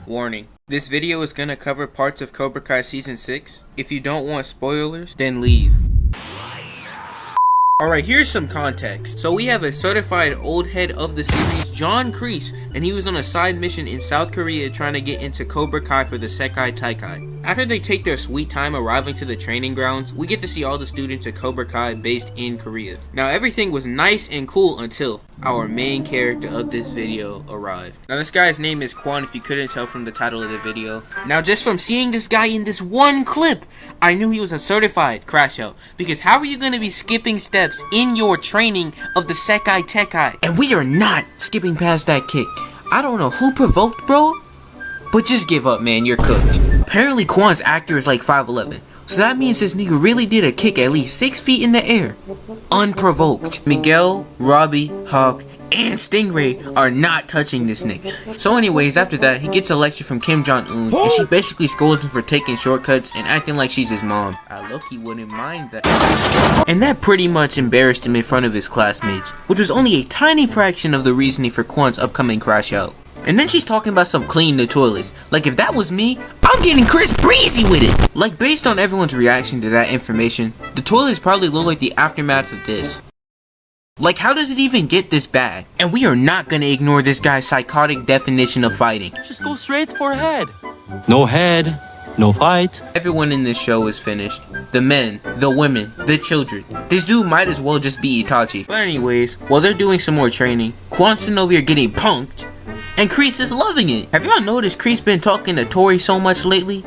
Warning. This video is gonna cover parts of Cobra Kai Season 6. If you don't want spoilers, then leave. Alright, here's some context. So we have a certified old head of the series, John Kreese, and he was on a side mission in South Korea trying to get into Cobra Kai for the Sekai Taikai. After they take their sweet time arriving to the training grounds, we get to see all the students of Cobra Kai based in Korea. Now everything was nice and cool until our main character of this video arrived. Now this guy's name is Kwon, if you couldn't tell from the title of the video. Now just from seeing this guy in this one clip, I knew he was a certified crash out. Because how are you going to be skipping steps in your training of the Sekai Taikai? And we are not skipping past that kick. I don't know who provoked, bro, but just give up, man, you're cooked. Apparently Kwon's actor is like 5'11", so that means this nigga really did a kick at least 6 feet in the air, unprovoked. Miguel, Robbie, Hawk, and Stingray are not touching this nigga. So anyways, after that, he gets a lecture from Kim Jong-un, and she basically scolds him for taking shortcuts and acting like she's his mom. I low-key wouldn't mind that. And that pretty much embarrassed him in front of his classmates, which was only a tiny fraction of the reasoning for Kwon's upcoming crash out. And then she's talking about some cleaning the toilets. Like if that was me, I'm getting Chris Breezy with it. Like based on everyone's reaction to that information, the toilets probably look like the aftermath of this. Like how does it even get this bad? And we are not gonna ignore this guy's psychotic definition of fighting. Just go straight for head. No head, no fight. Everyone in this show is finished. The men, the women, the children. This dude might as well just be Itachi. But anyways, while they're doing some more training, Kwon's sitting over here getting punked, and Kreese is loving it. Have y'all noticed Kreese been talking to Tori so much lately?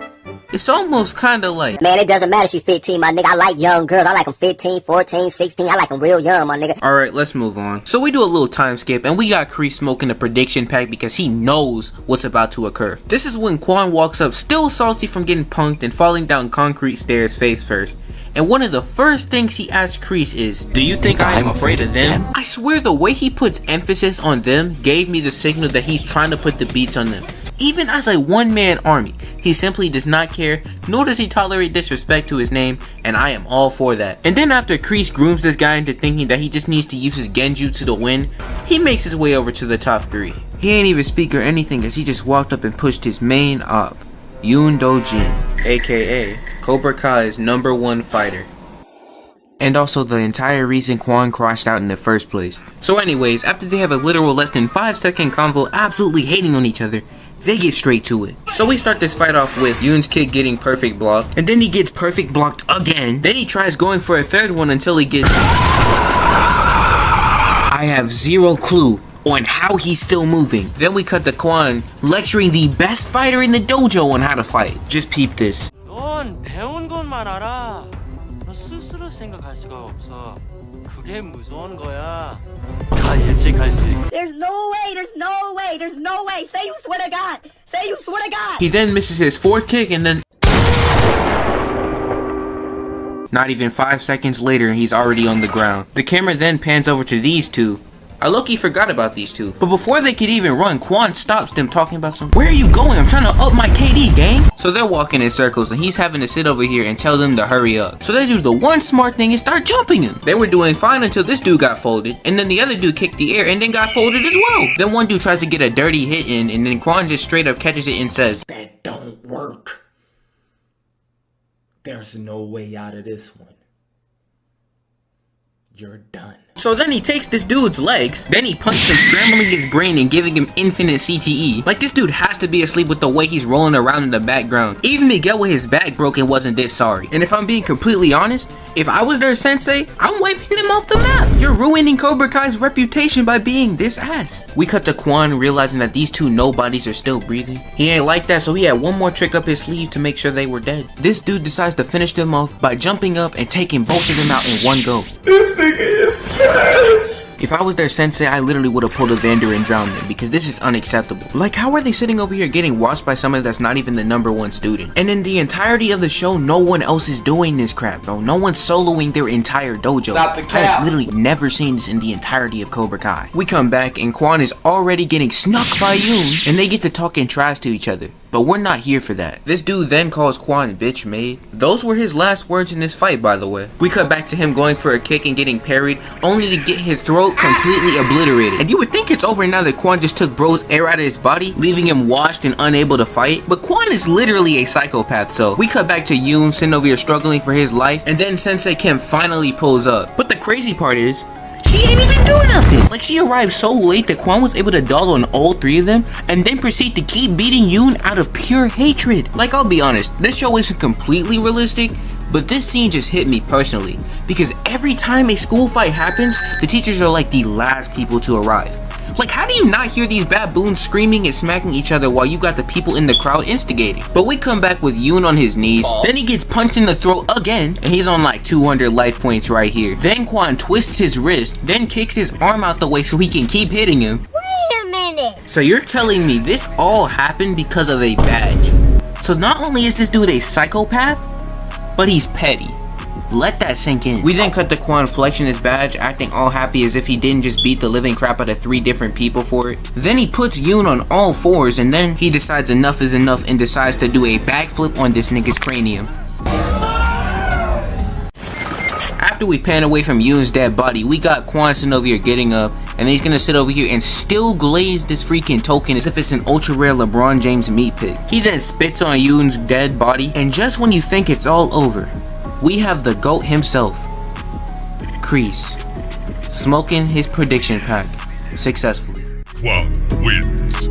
It's almost kinda like, man, it doesn't matter if she's 15, my nigga. I like young girls. I like them 15, 14, 16. I like them real young, my nigga. Alright, let's move on. So we do a little time skip, and we got Kreese smoking a prediction pack because he knows what's about to occur. This is when Kwon walks up, still salty from getting punked and falling down concrete stairs face first. And one of the first things he asks Kreese is, do you think I am afraid of them? I swear the way he puts emphasis on them gave me the signal that he's trying to put the beats on them. Even as a one-man army, he simply does not care, nor does he tolerate disrespect to his name, and I am all for that. And then after Kreese grooms this guy into thinking that he just needs to use his genjutsu to win, he makes his way over to the top 3. He ain't even speak or anything as he just walked up and pushed his main op, Yun Doin, aka Cobra Kai's #1 fighter. And also the entire reason Kwon crashed out in the first place. So anyways, after they have a literal less than 5-second convo absolutely hating on each other, they get straight to it. So we start this fight off with Yun's kick getting perfect blocked, and then he gets perfect blocked again. Then he tries going for a third one until he gets... I have zero clue on how he's still moving. Then we cut to Kwon lecturing the best fighter in the dojo on how to fight. Just peep this. 넌 배운 것만 알아. 너 스스로 생각할 수가 없어. 그게 무서운 거야. 다 예측할 수 있고. There's no way, there's no way, there's no way. Say you swear to God. Say you swear to God. He then misses his fourth kick and then... Not even 5 seconds later, he's already on the ground. The camera then pans over to these two. I low-key forgot about these two. But before they could even run, Kwon stops them talking about some, where are you going? I'm trying to up my KD, gang. So they're walking in circles and he's having to sit over here and tell them to hurry up. So they do the one smart thing and start jumping him. They were doing fine until this dude got folded. And then the other dude kicked the air and then got folded as well. Then one dude tries to get a dirty hit in and then Kwon just straight up catches it and says, that don't work. There's no way out of this one. You're done. So then he takes this dude's legs, then he punched him, scrambling his brain and giving him infinite CTE. Like this dude has to be asleep with the way he's rolling around in the background. Even Miguel with his back broken wasn't this sorry. And if I'm being completely honest, if I was their sensei, I'm wiping them off the map. You're ruining Cobra Kai's reputation by being this ass. We cut to Kwon realizing that these two nobodies are still breathing. He ain't like that, so he had one more trick up his sleeve to make sure they were dead. This dude decides to finish them off by jumping up and taking both of them out in one go. This nigga is trash. If I was their sensei, I literally would have pulled a Vander and drowned them because this is unacceptable. Like, how are they sitting over here getting watched by someone that's not even the #1 student? And in the entirety of the show, no one else is doing this crap, bro. No one's soloing their entire dojo. I have literally never seen this in the entirety of Cobra Kai. We come back and Kwon is already getting snuck by Yun, and they get to talking trash to each other. But we're not here for that. This dude then calls Kwon bitch made. Those were his last words in this fight, by the way. We cut back to him going for a kick and getting parried, only to get his throat throat completely obliterated. And you would think it's over now that Kwon just took bro's air out of his body, leaving him washed and unable to fight. But Kwon is literally a psychopath, so we cut back to Yun sitting over here struggling for his life, and then Sensei Kim finally pulls up. But the crazy part is, she ain't even doing nothing. Like, she arrived so late that Kwon was able to dog on all three of them and then proceed to keep beating Yun out of pure hatred. Like, I'll be honest, this show isn't completely realistic, but this scene just hit me personally because every time a school fight happens, the teachers are like the last people to arrive. Like, how do you not hear these baboons screaming and smacking each other while you got the people in the crowd instigating? But we come back with Yun on his knees, then he gets punched in the throat again, and he's on like 200 life points right here. Then Kwon twists his wrist, then kicks his arm out the way so he can keep hitting him. Wait a minute. So you're telling me this all happened because of a badge? So not only is this dude a psychopath, but he's petty. Let that sink in. We then cut to Kwon flexing his badge, acting all happy as if he didn't just beat the living crap out of 3 different people for it. Then he puts Yun on all 4s, and then he decides enough is enough and decides to do a backflip on this nigga's cranium. After we pan away from Yun's dead body, we got Kwon sitting over here getting up, and then he's gonna sit over here and still glaze this freaking token as if it's an ultra rare LeBron James meat pick. He then spits on Yun's dead body, and just when you think it's all over, we have the GOAT himself, Kreese, smoking his prediction pack successfully. Kwon wins.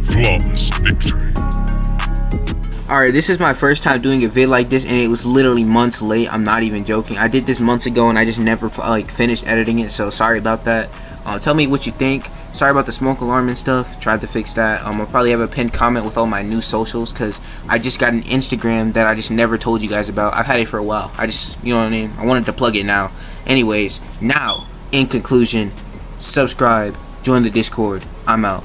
Flawless victory. Alright, this is my first time doing a vid like this, and it was literally months late. I'm not even joking. I did this months ago and I just never finished editing it, so sorry about that. Tell me what you think. Sorry about the smoke alarm and stuff. Tried to fix that. I'll probably have a pinned comment with all my new socials, because I just got an Instagram that I just never told you guys about. I've had it for a while. You know what I mean? I wanted to plug it now. Anyways, now, in conclusion, subscribe, join the Discord. I'm out.